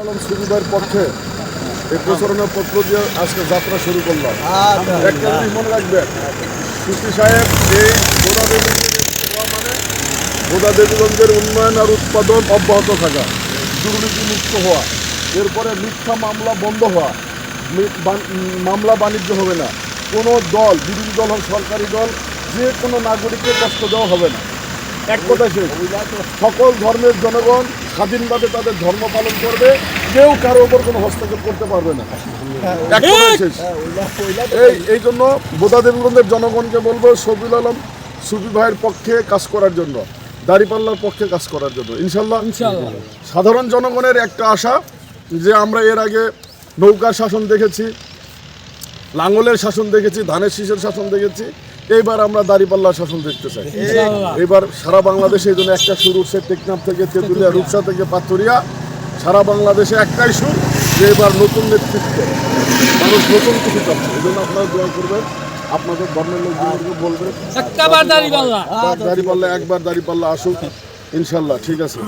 আলম সুবিধার পক্ষে এই প্রচারণা পত্র দিয়ে আজকে যাত্রা শুরু করলাম। একটা জিনিস মনে রাখবেন, সুফি সাহেব এই বোদা দেবীগঞ্জের উন্নয়ন আর উৎপাদন অব্যাহত থাকা, দুর্নীতিমুক্ত হওয়া, এরপরে মিথ্যা মামলা বন্ধ হওয়া, মামলা বাণিজ্য হবে না, কোনো দল, বিরোধী দল হোক সরকারি দল, যে কোনো নাগরিককে কষ্ট দেওয়া হবে না। এক কথা শেষ, সকল ধর্মের জনগণ স্বাধীনভাবে তাদের ধর্ম পালন করবে, কেউ কারো ওপর কোনো হস্তক্ষেপ করতে পারবে না। এক কথা শেষ। এই জন্য বোদা দেবীগঞ্জের জনগণকে বলবো শফিউল আলম সুফি ভাইয়ের পক্ষে কাজ করার জন্য, দাঁড়িপাল্লার পক্ষে কাজ করার জন্য ইনশাল্লাহ। সাধারণ জনগণের একটা আশা যে আমরা এর আগে নৌকার শাসন দেখেছি, লাঙ্গলের শাসন দেখেছি, ধানের শীষের শাসন দেখেছি, এইবার আমরা দাঁড়িপাল্লার শাসন দেখতে চাই। এবার সারা বাংলাদেশে এই জন্য একটা সুর উঠছে, টেকনাফ থেকে তেঁতুলিয়া, রূপসা থেকে পাথরিয়া, সারা বাংলাদেশে একটাই সুর যে এবার নতুন নেতৃত্ব, মানুষ নতুন কিছু চাচ্ছে। এই জন্য আপনারা দোয়া করবেন, আপনাদের ধর্মের লোকজনকে বলবেন দাঁড়িপাল্লা একবার দাঁড়িপাল্লা আসুক ইনশাল্লাহ। ঠিক আছে।